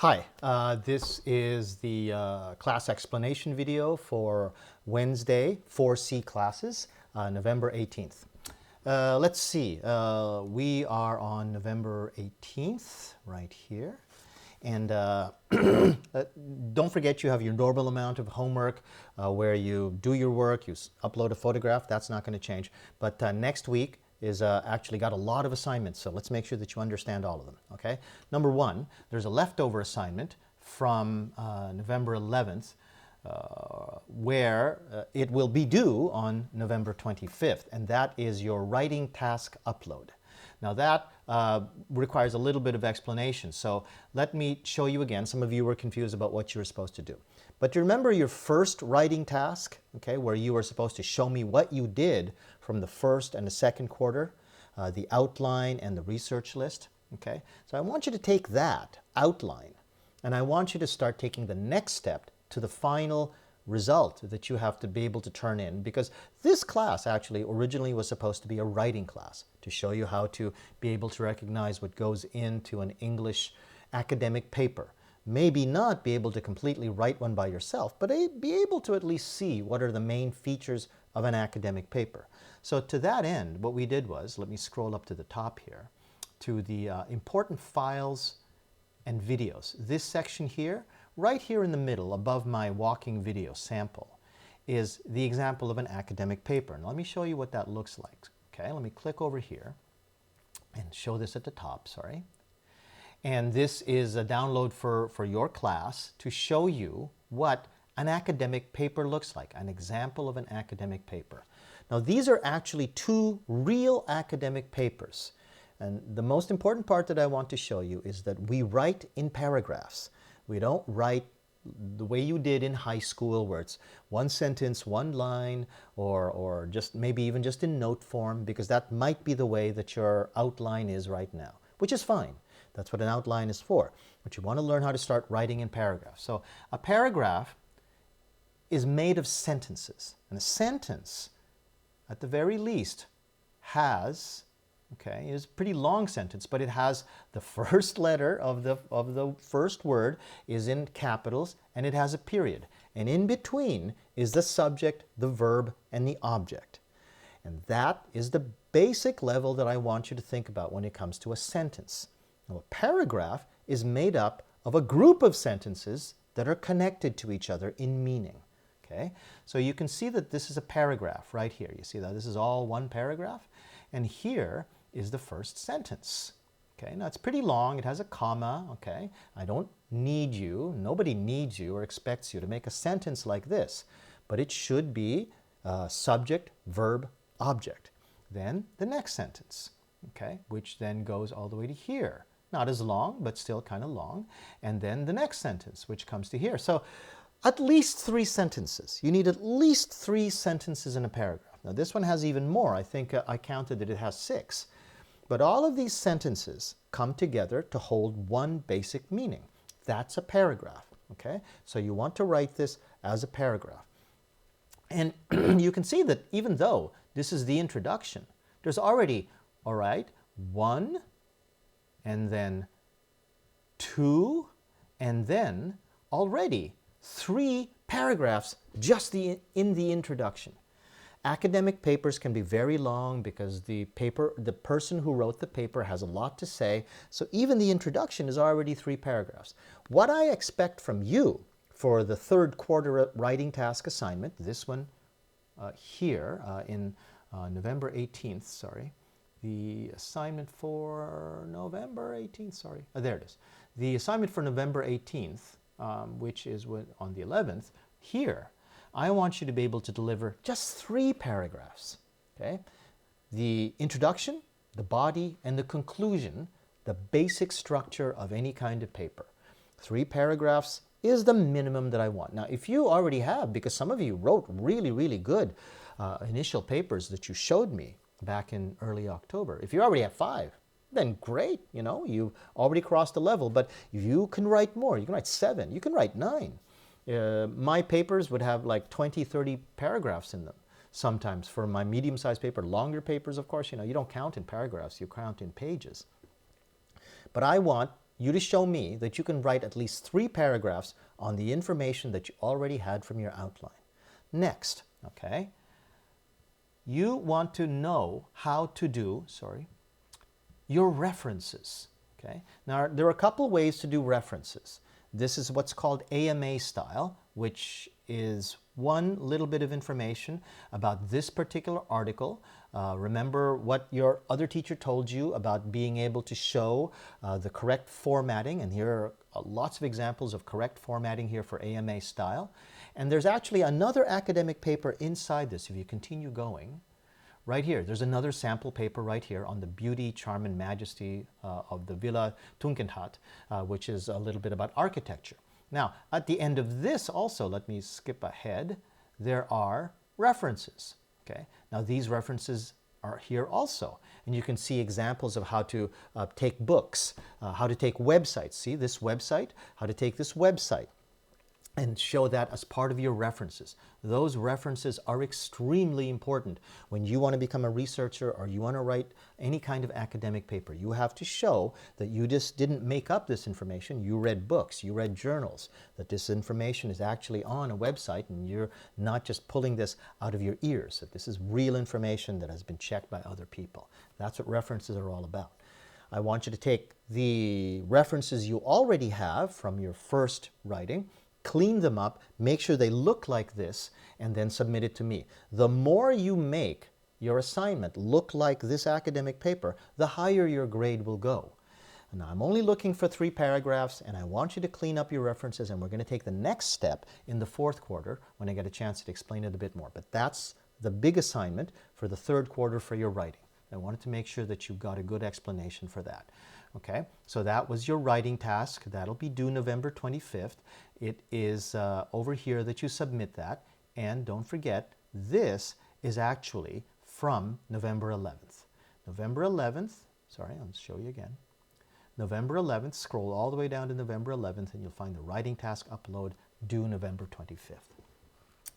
Hi, this is the class explanation video for Wednesday 4C classes, November 18th. Let's see, we are on November 18th right here. And don't forget you have your normal amount of homework where you do your work, you upload a photograph. That's not going to change. But next week is actually got a lot of assignments, so let's make sure that you understand all of them, okay? Number one, there's a leftover assignment from November 11th where it will be due on November 25th, and that is your writing task upload. Now that requires a little bit of explanation, so let me show you again. Some of you were confused about what you were supposed to do. But you remember your first writing task, okay, where you were supposed to show me what you did from the first and the second quarter, the outline and the research list, okay? So I want you to take that outline and I want you to start taking the next step to the final result that you have to be able to turn in, because this class actually originally was supposed to be a writing class to show you how to be able to recognize what goes into an English academic paper. Maybe not be able to completely write one by yourself, but be able to at least see what are the main features of an academic paper. So to that end, what we did was, let me scroll up to the top here, to the important files and videos. This section here, right here in the middle, above my walking video sample, is the example of an academic paper. And let me show you what that looks like. Okay, let me click over here and show this at the top, sorry. And this is a download for your class to show you what an academic paper looks like, an example of an academic paper. Now these are actually two real academic papers. And the most important part that I want to show you is that we write in paragraphs. We don't write the way you did in high school, where it's one sentence, one line, or just maybe even just in note form, because that might be the way that your outline is right now, which is fine. That's what an outline is for. But you want to learn how to start writing in paragraphs. So a paragraph is made of sentences. And a sentence, at the very least, has, okay, is a pretty long sentence, but it has the first letter of the first word is in capitals, and it has a period. And in between is the subject, the verb, and the object. And that is the basic level that I want you to think about when it comes to a sentence. Now, a paragraph is made up of a group of sentences that are connected to each other in meaning. Okay? So you can see that this is a paragraph right here. You see that this is all one paragraph? And here is the first sentence. Okay? Now it's pretty long. It has a comma. Okay? I don't need you. Nobody needs you or expects you to make a sentence like this. But it should be subject, verb, object. Then the next sentence, okay, which then goes all the way to here. Not as long, but still kind of long. And then the next sentence, which comes to here. So at least 3 sentences. You need at least 3 sentences in a paragraph. Now this one has even more. I think I counted that it has 6. But all of these sentences come together to hold one basic meaning. That's a paragraph, okay? So you want to write this as a paragraph. And you can see that even though this is the introduction, there's already, all right, 1, and then 2, and then already 3 paragraphs just in the introduction. Academic papers can be very long because the person who wrote the paper has a lot to say, so even the introduction is already 3 paragraphs. What I expect from you for the third quarter writing task assignment, this one here in November 18th, sorry, the assignment for November 18th, sorry, there it is. The assignment for November 18th, which is on the 11th, here, I want you to be able to deliver just 3 paragraphs, okay? The introduction, the body, and the conclusion, the basic structure of any kind of paper. 3 paragraphs is the minimum that I want. Now, if you already have, because some of you wrote really, really good initial papers that you showed me back in early October, if you already have 5, then great, you know, you've already crossed the level, but you can write more. You can write 7, you can write 9. My papers would have like 20, 30 paragraphs in them sometimes for my medium-sized paper. Longer papers, of course, you know, you don't count in paragraphs, you count in pages. But I want you to show me that you can write at least 3 paragraphs on the information that you already had from your outline. Next, okay, you want to know how to do, your references. Okay? Now, there are a couple ways to do references. This is what's called AMA style, which is one little bit of information about this particular article. Remember what your other teacher told you about being able to show the correct formatting, and here are lots of examples of correct formatting here for AMA style. And there's actually another academic paper inside this. If you continue going, right here, there's another sample paper right here on the beauty, charm, and majesty of the Villa Tugendhat, which is a little bit about architecture. Now, at the end of this also, let me skip ahead, there are references. Okay? Now, these references are here also. And you can see examples of how to take books, how to take websites. See this website? How to take this website and show that as part of your references. Those references are extremely important when you want to become a researcher or you want to write any kind of academic paper. You have to show that you just didn't make up this information. You read books, you read journals, that this information is actually on a website and you're not just pulling this out of your ears, that this is real information that has been checked by other people. That's what references are all about. I want you to take the references you already have from your first writing, clean them up, make sure they look like this, and then submit it to me. The more you make your assignment look like this academic paper, the higher your grade will go. Now, I'm only looking for 3 paragraphs, and I want you to clean up your references, and we're going to take the next step in the 4th quarter when I get a chance to explain it a bit more. But that's the big assignment for the 3rd quarter for your writing. I wanted to make sure that you got a good explanation for that. Okay, so that was your writing task. That'll be due November 25th. It is over here that you submit that. And don't forget, this is actually from November 11th. November 11th, sorry, I'll show you again. November 11th, scroll all the way down to November 11th, and you'll find the writing task upload due November 25th.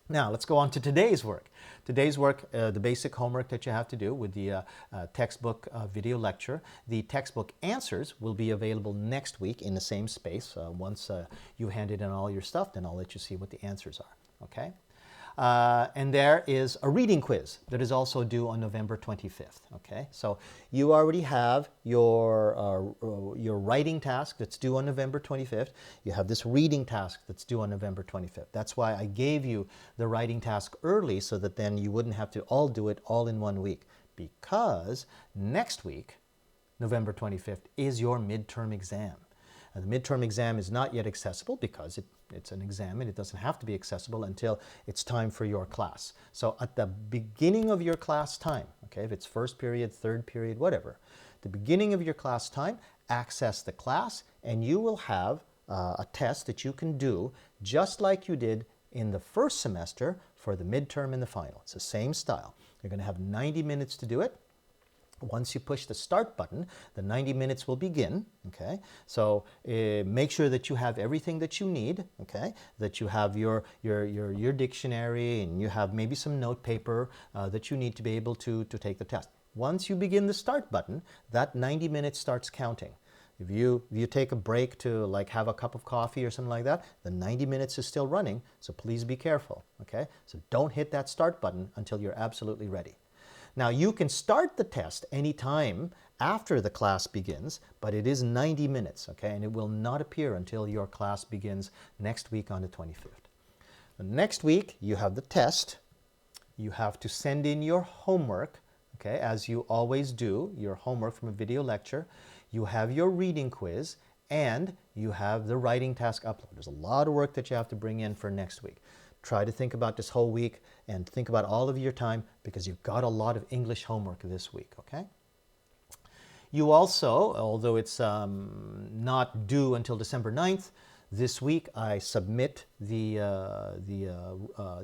Now, let's go on to today's work. Today's work, the basic homework that you have to do with the textbook video lecture. The textbook answers will be available next week in the same space. Once you handed in all your stuff, then I'll let you see what the answers are. Okay? And there is a reading quiz that is also due on November 25th. Okay, so you already have your writing task that's due on November 25th. You have this reading task that's due on November 25th. That's why I gave you the writing task early, so that then you wouldn't have to all do it all in one week. Because next week, November 25th, is your midterm exam. The midterm exam is not yet accessible because it's an exam and it doesn't have to be accessible until it's time for your class. So at the beginning of your class time, okay, if it's first period, third period, whatever, the beginning of your class time, access the class and you will have a test that you can do just like you did in the first semester for the midterm and the final. It's the same style. You're going to have 90 minutes to do it. Once you push the start button, the 90 minutes will begin, okay? So make sure that you have everything that you need, okay? That you have your dictionary and you have maybe some note paper that you need to be able to take the test. Once you begin the start button, that 90 minutes starts counting. If you take a break to like have a cup of coffee or something like that, the 90 minutes is still running, so please be careful, okay? So don't hit that start button until you're absolutely ready. Now, you can start the test anytime after the class begins, but it is 90 minutes, okay? And it will not appear until your class begins next week on the 25th. Next week, you have the test. You have to send in your homework, okay, as you always do, your homework from a video lecture. You have your reading quiz, and you have the writing task upload. There's a lot of work that you have to bring in for next week. Try to think about this whole week and think about all of your time because you've got a lot of English homework this week, okay? You also, although it's not due until December 9th, this week I submit the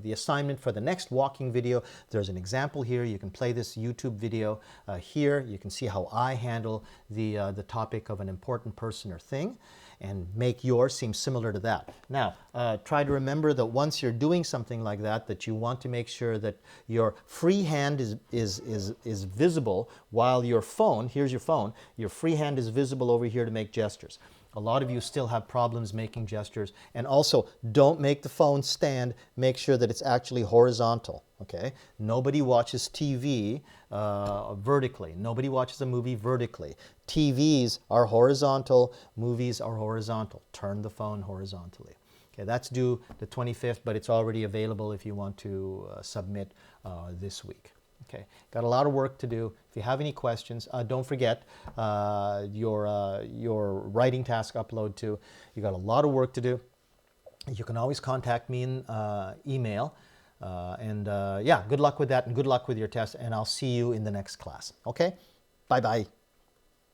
assignment for the next walking video. There's an example here. You can play this YouTube video here. You can see how I handle the topic of an important person or thing, and make yours seem similar to that. Now, try to remember that once you're doing something like that you want to make sure that your free hand is visible while your phone, here's your phone, your free hand is visible over here to make gestures. A lot of you still have problems making gestures. And also, don't make the phone stand. Make sure that it's actually horizontal, okay? Nobody watches TV vertically. Nobody watches a movie vertically. TVs are horizontal. Movies are horizontal. Turn the phone horizontally. Okay, that's due the 25th, but it's already available if you want to submit this week. Okay, got a lot of work to do. If you have any questions, don't forget your writing task upload too. You got a lot of work to do. You can always contact me in email. Yeah, good luck with that and good luck with your test. And I'll see you in the next class. Okay, bye-bye.